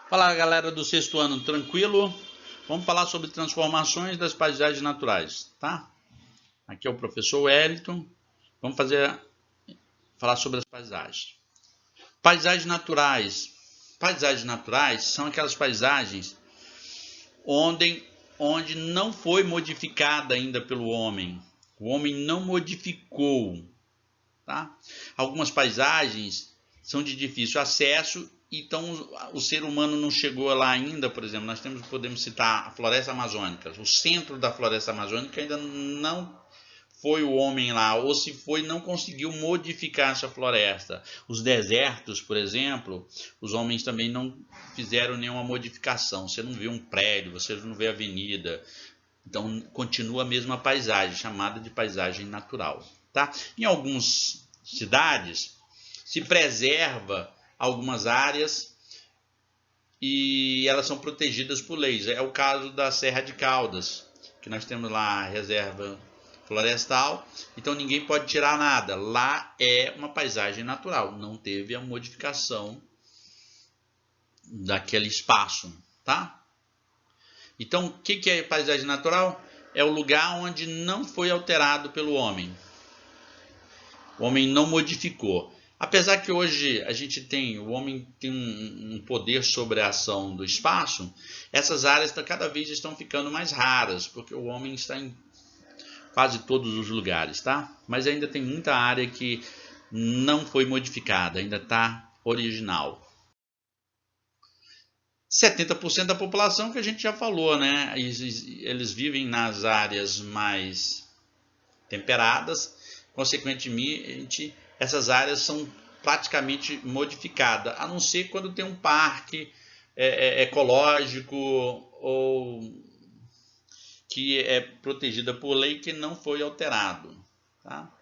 Fala galera do sexto ano, tranquilo? Vamos falar sobre transformações das paisagens naturais, tá? Aqui é o professor Wellington. Vamos falar sobre as paisagens. Paisagens naturais. Paisagens naturais são aquelas paisagens onde não foi modificada ainda pelo homem. O homem não modificou, tá? Algumas paisagens são de difícil acesso. Então, o ser humano não chegou lá ainda. Por exemplo, podemos citar a floresta amazônica. O centro da floresta amazônica ainda não foi o homem lá, ou se foi, não conseguiu modificar essa floresta. Os desertos, por exemplo, os homens também não fizeram nenhuma modificação. Você não vê um prédio, você não vê avenida. Então, continua a mesma paisagem, chamada de paisagem natural. Tá? Em algumas cidades, se preserva algumas áreas e elas são protegidas por leis. É o caso da Serra de Caldas, que nós temos lá a reserva florestal, então ninguém pode tirar nada. Lá é uma paisagem natural, não teve a modificação daquele espaço, tá? Então, o que é paisagem natural? É o lugar onde não foi alterado pelo homem. O homem não modificou. Apesar que hoje o homem tem um poder sobre a ação do espaço, essas áreas cada vez estão ficando mais raras, porque o homem está em quase todos os lugares, tá? Mas ainda tem muita área que não foi modificada, ainda está original. 70% da população que a gente já falou, né? Eles vivem nas áreas mais temperadas, consequentemente, essas áreas são praticamente modificadas, a não ser quando tem um parque ecológico ou que é protegida por lei que não foi alterado. Tá?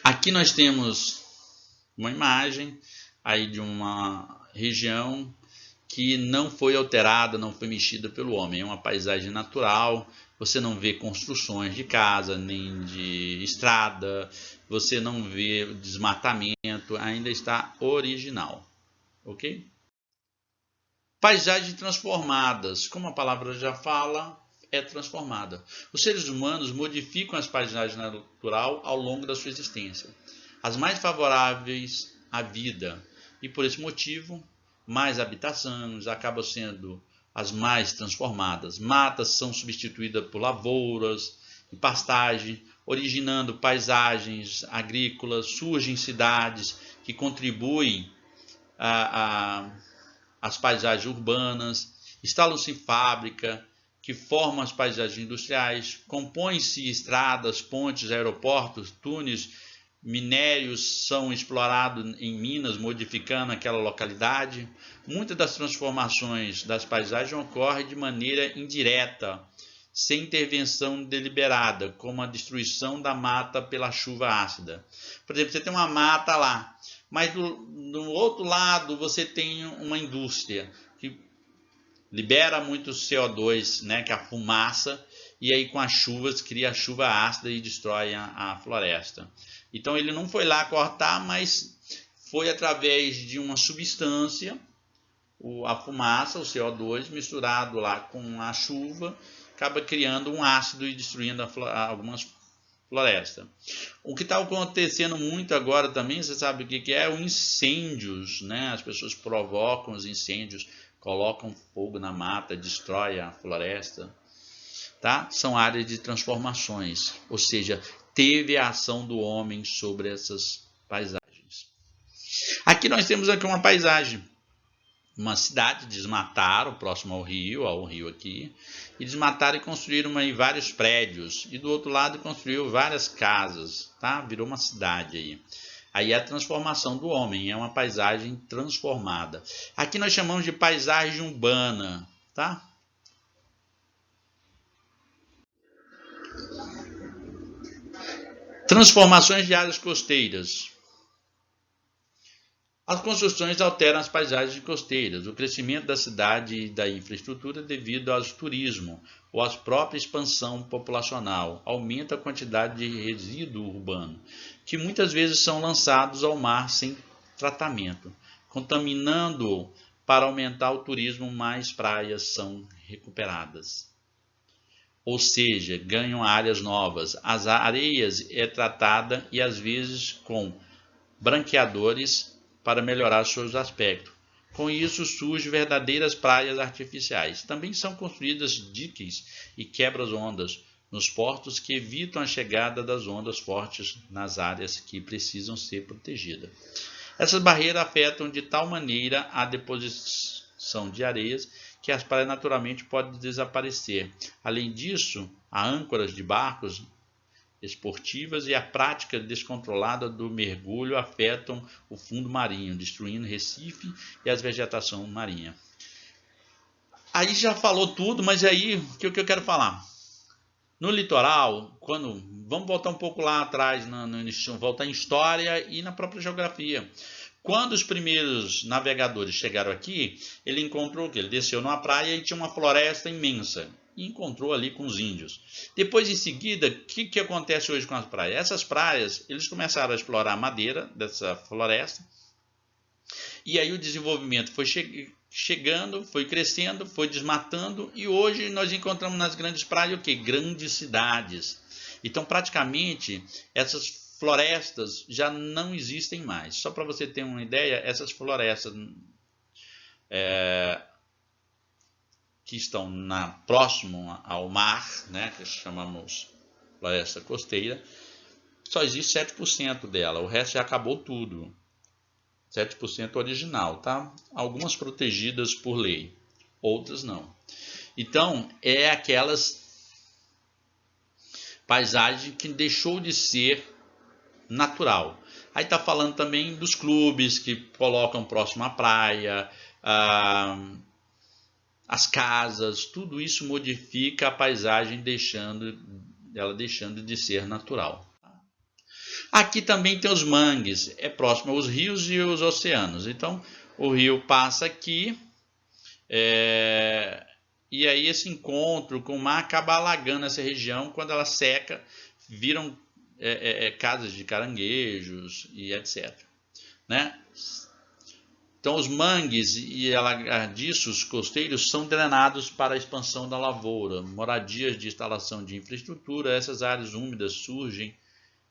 Aqui nós temos uma imagem aí de uma região que não foi alterada, não foi mexida pelo homem. É uma paisagem natural, você não vê construções de casa, nem de estrada, você não vê desmatamento, ainda está original, ok? Paisagens transformadas, como a palavra já fala, é transformada. Os seres humanos modificam as paisagens naturais ao longo da sua existência, as mais favoráveis à vida, e por esse motivo, mais habitações acabam sendo as mais transformadas. Matas são substituídas por lavouras e pastagem, originando paisagens agrícolas, surgem cidades que contribuem às paisagens urbanas, instalam-se fábricas que formam as paisagens industriais, compõem-se estradas, pontes, aeroportos, túneis, minérios são explorados em minas, modificando aquela localidade. Muitas das transformações das paisagens ocorrem de maneira indireta, sem intervenção deliberada, como a destruição da mata pela chuva ácida. Por exemplo, você tem uma mata lá, mas do outro lado você tem uma indústria que libera muito CO2, né, que é a fumaça, e aí com as chuvas cria a chuva ácida e destrói a floresta. Então ele não foi lá cortar, mas foi através de uma substância, a fumaça, o CO2, misturado lá com a chuva, acaba criando um ácido e destruindo algumas florestas. O que está acontecendo muito agora também, você sabe o que é? Os incêndios, né? As pessoas provocam os incêndios, colocam fogo na mata, destrói a floresta. Tá? São áreas de transformações, ou seja, teve a ação do homem sobre essas paisagens. Aqui nós temos aqui uma paisagem, uma cidade, desmataram próximo ao rio aqui, e desmataram e construíram vários prédios, e do outro lado construiu várias casas, tá? Virou uma cidade aí. Aí é a transformação do homem, é uma paisagem transformada. Aqui nós chamamos de paisagem urbana, tá? Transformações de áreas costeiras. As construções alteram as paisagens costeiras, o crescimento da cidade e da infraestrutura devido ao turismo ou à própria expansão populacional aumenta a quantidade de resíduo urbano, que muitas vezes são lançados ao mar sem tratamento, contaminando para aumentar o turismo, mais praias são recuperadas. Ou seja, ganham áreas novas. As areias é tratada e às vezes com branqueadores para melhorar seus aspectos. Com isso surgem verdadeiras praias artificiais. Também são construídas diques e quebras-ondas nos portos que evitam a chegada das ondas fortes nas áreas que precisam ser protegidas. Essas barreiras afetam de tal maneira a deposição de areias que as praias naturalmente podem desaparecer. Além disso, há âncoras de barcos esportivas e a prática descontrolada do mergulho afetam o fundo marinho, destruindo recife e as vegetação marinha. Aí já falou tudo, mas aí o que eu quero falar? No litoral, vamos voltar um pouco lá atrás, voltar em história e na própria geografia. Quando os primeiros navegadores chegaram aqui, ele encontrou o quê? Ele desceu numa praia e tinha uma floresta imensa. E encontrou ali com os índios. Depois, em seguida, o que acontece hoje com as praias? Essas praias, eles começaram a explorar a madeira dessa floresta. E aí o desenvolvimento foi chegando, foi crescendo, foi desmatando. E hoje nós encontramos nas grandes praias o quê? Grandes cidades. Então, praticamente, essas florestas já não existem mais. Só para você ter uma ideia, essas florestas que estão próximo ao mar, né, que chamamos floresta costeira, só existe 7% dela, o resto já acabou tudo. 7% original, tá? Algumas protegidas por lei, outras não. Então, é aquelas paisagens que deixou de ser natural. Aí está falando também dos clubes que colocam próximo à praia, as casas, tudo isso modifica a paisagem, ela deixando de ser natural. Aqui também tem os mangues, é próximo aos rios e os oceanos. Então, o rio passa aqui, e aí esse encontro com o mar acaba alagando essa região. Quando ela seca, viram casas de caranguejos e etc. Né? Então, os mangues e alagadiços costeiros são drenados para a expansão da lavoura, moradias de instalação de infraestrutura. Essas áreas úmidas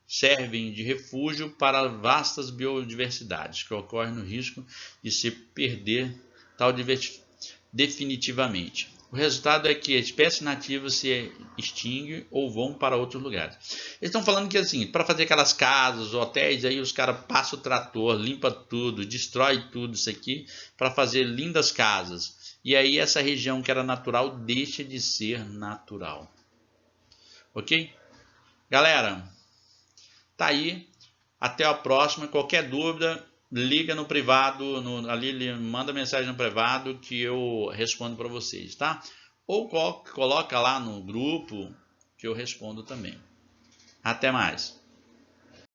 servem de refúgio para vastas biodiversidades, que ocorrem no risco de se perder tal definitivamente. O resultado é que a espécie nativa se extingue ou vão para outros lugares. Eles estão falando que assim, para fazer aquelas casas, hotéis, aí os caras passam o trator, limpa tudo, destrói tudo isso aqui para fazer lindas casas. E aí essa região que era natural deixa de ser natural. Ok? Galera, tá aí. Até a próxima. Qualquer dúvida, liga no privado, ali manda mensagem no privado que eu respondo para vocês, tá? Ou coloca lá no grupo que eu respondo também. Até mais.